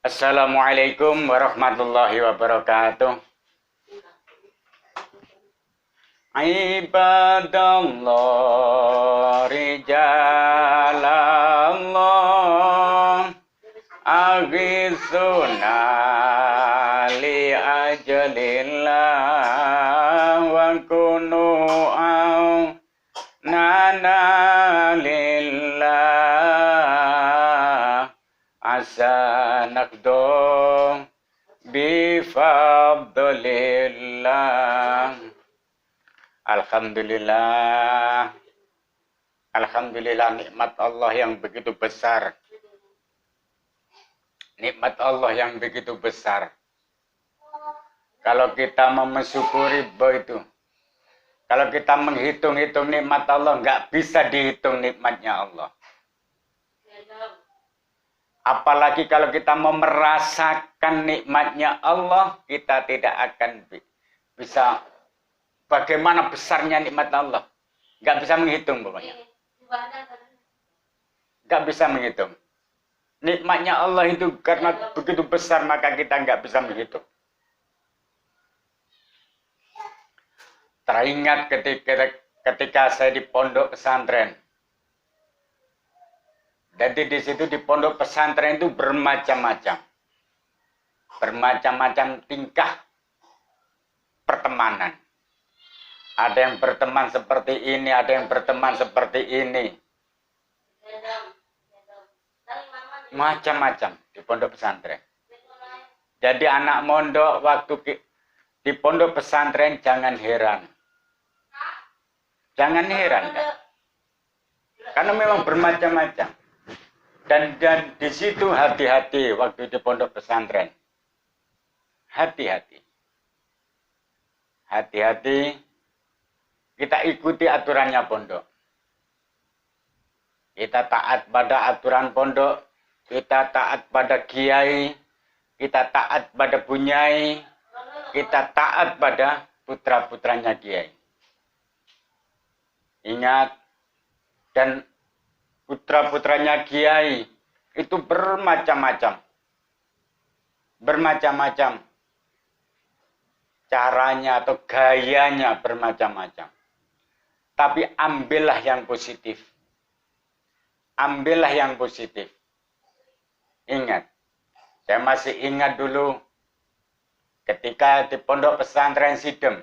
Assalamualaikum warahmatullahi wabarakatuh. Ibadallah rijalallah aghithuna li ajalillah wa kunu nana lillah asanakdo bifadlillah. Alhamdulillah. Alhamdulillah, nikmat Allah yang begitu besar. Nikmat Allah yang begitu besar. Kalau kita mau mensyukuri itu, kalau kita menghitung-hitung nikmat Allah, nggak bisa dihitung nikmatnya Allah. Apalagi kalau kita mau merasakan nikmatnya Allah, kita tidak akan bisa. Bagaimana besarnya nikmat Allah. Nggak bisa menghitung pokoknya. Nggak bisa menghitung. Nikmatnya Allah itu karena begitu besar, maka kita nggak bisa menghitung. Teringat ketika saya di pondok pesantren. Jadi di situ di pondok pesantren itu bermacam-macam. Bermacam-macam tingkah pertemanan. Ada yang berteman seperti ini, ada yang berteman seperti ini. Macam-macam di pondok pesantren. Jadi anak mondok waktu di pondok pesantren jangan heran. Jangan heran kan? Karena memang bermacam-macam. Dan di situ hati-hati waktu di pondok pesantren. Hati-hati. Hati-hati. Kita ikuti aturannya pondok. Kita taat pada aturan pondok. Kita taat pada kiai. Kita taat pada bunyai. Kita taat pada putra-putranya kiai. Ingat, dan putra-putranya kiai itu bermacam-macam. Bermacam-macam. Caranya atau gayanya bermacam-macam. Tapi ambillah yang positif. Ambillah yang positif. Ingat, saya masih ingat dulu ketika di pondok pesantren Sidem,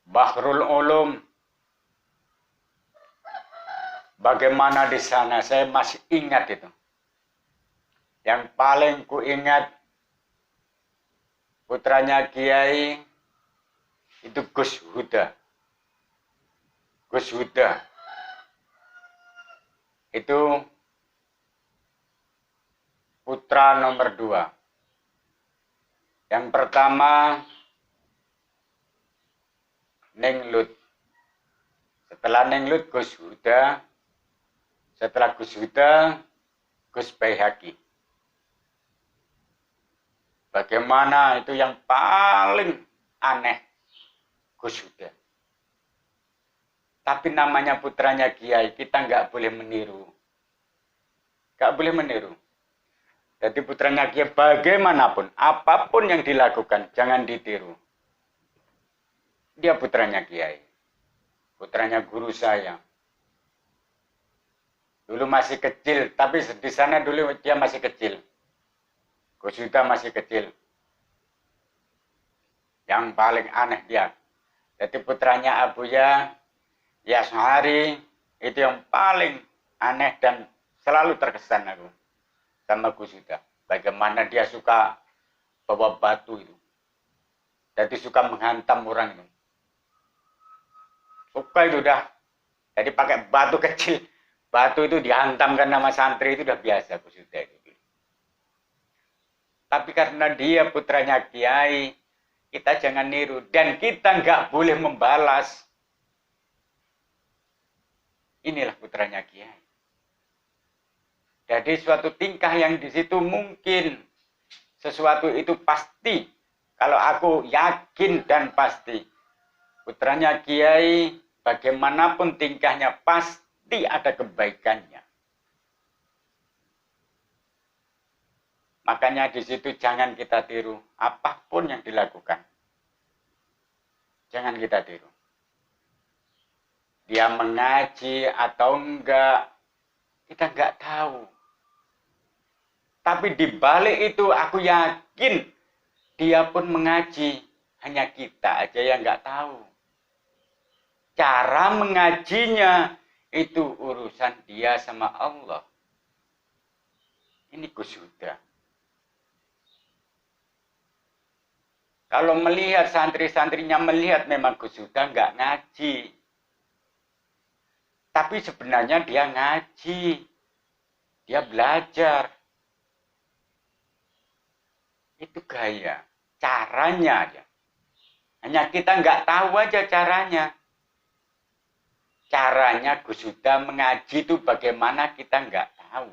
Bahrul Ulum, bagaimana di sana, saya masih ingat itu. Yang paling ku ingat putranya Kiai itu Gus Huda. Gus Huda itu putra nomor 2. Yang pertama Neng Lut. Setelah Neng Lut Gus Huda. Setelah Gus Huda Gus Baihaqi. Bagaimana itu yang paling aneh Gus Huda. Tapi namanya putranya Kiai, kita nggak boleh meniru. Nggak boleh meniru. Jadi putranya Kiai bagaimanapun, apapun yang dilakukan, jangan ditiru. Dia putranya Kiai. Putranya guru saya. Dulu masih kecil, tapi di sana dulu dia masih kecil. Gus Huda masih kecil. Yang paling aneh dia. Jadi putranya Abuya Yasmari itu yang paling aneh dan selalu terkesan aku sama Gus Huda. Bagaimana dia suka bawa batu itu. Jadi suka menghantam orang itu. Suka itu dah. Jadi pakai batu kecil. Batu itu dihantamkan sama santri itu udah biasa Gus Huda itu. Tapi karena dia putranya Kiai, kita jangan niru. Dan kita nggak boleh membalas. Inilah putranya Kiai. Jadi suatu tingkah yang di situ mungkin sesuatu itu pasti. Kalau aku yakin dan pasti. Putranya Kiai bagaimanapun tingkahnya pasti ada kebaikannya. Makanya di situ jangan kita tiru apapun yang dilakukan. Jangan kita tiru. Dia mengaji atau enggak, kita enggak tahu. Tapi di balik itu aku yakin dia pun mengaji. Hanya kita aja yang enggak tahu. Cara mengajinya itu urusan dia sama Allah. Ini Gus-Huda. Kalau melihat santri-santrinya melihat memang Gus-Huda enggak ngaji. Tapi sebenarnya dia ngaji. Dia belajar. Itu gaya. Caranya aja. Hanya kita nggak tahu aja caranya. Caranya Gus-Huda mengaji itu bagaimana kita nggak tahu.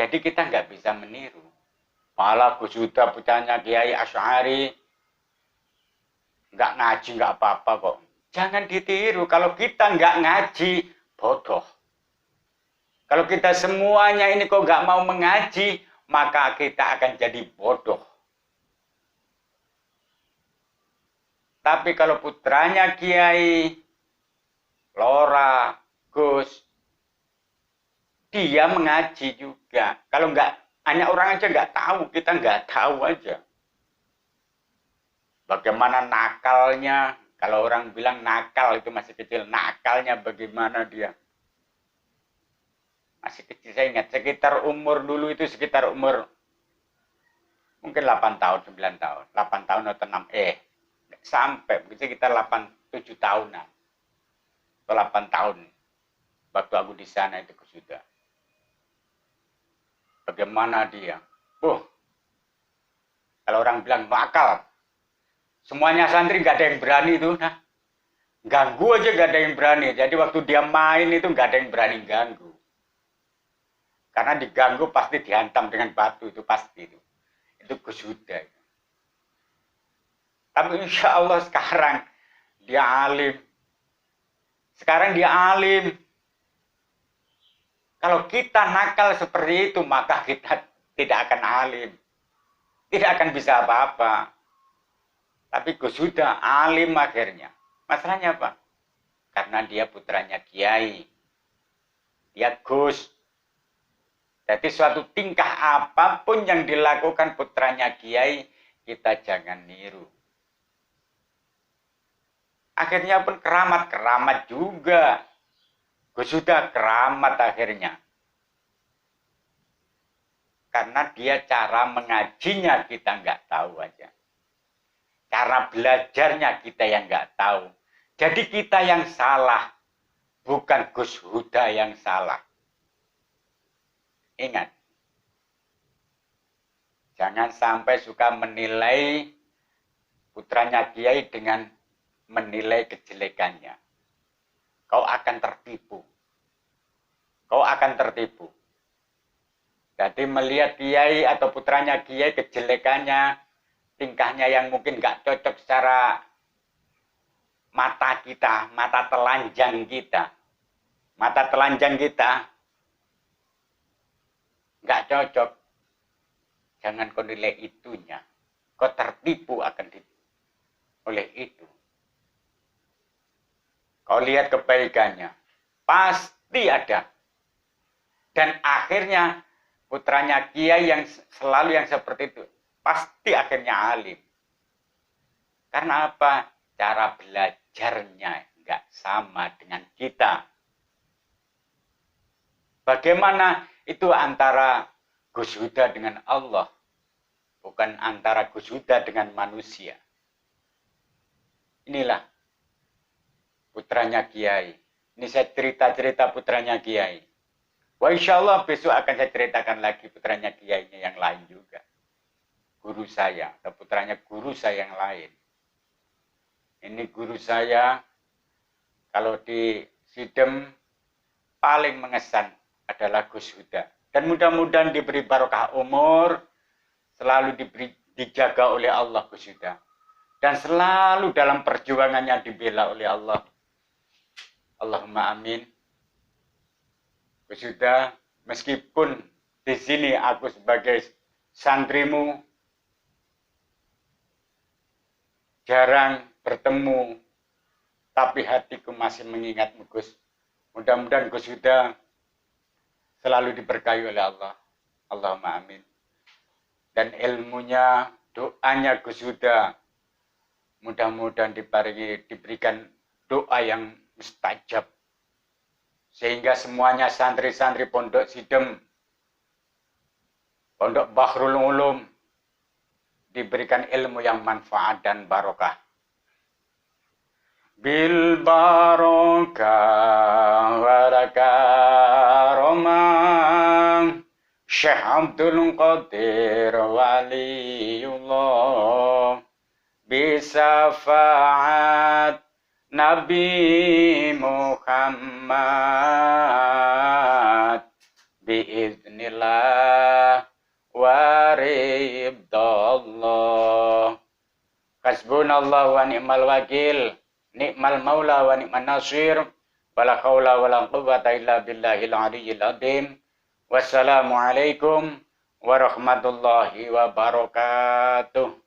Jadi kita nggak bisa meniru. Malah Gus-Huda putranya Kiai Asy'ari nggak ngaji nggak apa-apa kok. Jangan ditiru. Kalau kita nggak ngaji, bodoh. Kalau kita semuanya ini kok nggak mau mengaji, maka kita akan jadi bodoh. Tapi kalau putranya Kiai Lora, Gus, dia mengaji juga. Kalau nggak, hanya orang aja nggak tahu, kita nggak tahu aja. Bagaimana nakalnya, kalau orang bilang nakal itu masih kecil, nakalnya bagaimana dia. Masih kecil, saya ingat, sekitar umur dulu itu sekitar umur mungkin 8 tahun, 9 tahun. 8 tahun atau 6, sampai mungkin sekitar 7 tahunan. Atau 8 tahun. Waktu aku di sana itu sudah. Bagaimana dia? Kalau orang bilang nakal. Semuanya santri nggak ada yang berani itu. Nah, ganggu aja nggak ada yang berani. Jadi waktu dia main itu nggak ada yang berani ganggu. Karena diganggu pasti dihantam dengan batu, itu pasti itu. Itu Gus-Huda. Tapi insya Allah sekarang dia alim. Sekarang dia alim. Kalau kita nakal seperti itu, maka kita tidak akan alim. Tidak akan bisa apa-apa. Tapi Gus-Huda alim akhirnya. Masalahnya apa? Karena dia putranya Kiai. Dia Gus. Jadi suatu tingkah apapun yang dilakukan putranya Kiai, kita jangan niru. Akhirnya pun keramat juga. Gus-Huda keramat akhirnya. Karena dia cara mengajinya kita nggak tahu aja. Cara belajarnya kita yang nggak tahu. Jadi kita yang salah, bukan Gus-Huda yang salah. Ingat, jangan sampai suka menilai putranya Kiai dengan menilai kejelekannya. Kau akan tertipu. Kau akan tertipu. Jadi melihat Kiai atau putranya Kiai kejelekannya, tingkahnya yang mungkin nggak cocok secara mata kita, mata telanjang kita. Mata telanjang kita nggak cocok. Jangan kau nilai itunya. Kau tertipu oleh itu. Kau lihat kebaikannya. Pasti ada. Dan akhirnya putranya Kiai yang selalu yang seperti itu. Pasti akhirnya alim. Karena apa? Cara belajarnya nggak sama dengan kita. Bagaimana itu antara Gus-Huda dengan Allah, bukan antara Gus-Huda dengan manusia. Inilah putranya Kiai. Ini saya cerita-cerita putranya Kiai. Wah, insya Allah besok akan saya ceritakan lagi putranya Kiainya yang lain juga. Guru saya, atau putranya guru saya yang lain. Ini guru saya, kalau di Sidem, paling mengesan adalah Gus-Huda. Dan mudah-mudahan diberi barokah umur, selalu dijaga oleh Allah Gus-Huda. Dan selalu dalam perjuangannya dibela oleh Allah. Allahumma amin. Gus-Huda, Meskipun di sini aku sebagai santrimu jarang bertemu, tapi hatiku masih mengingatmu, Gus. Mudah-mudahan Gus Huda selalu diberkahi oleh Allah. Allahumma amin. Dan ilmunya, doanya Gus Huda, mudah-mudahan diberikan doa yang mustajab. Sehingga semuanya santri-santri Pondok Sidem, Pondok Bahrul Ulum, diberikan ilmu yang manfaat dan barokah. Bil barokah warakaromah Syekh Abdul Qadir Waliullah bisafaat Nabi Muhammad biiznillah waridallah. Hasbunallah wa ni'mal wakil, ni'mal maula wa ni'man nasir, wala haula wala quwwata illa billahil aliyyil azim. Wassalamualaikum warahmatullahi wabarakatuh.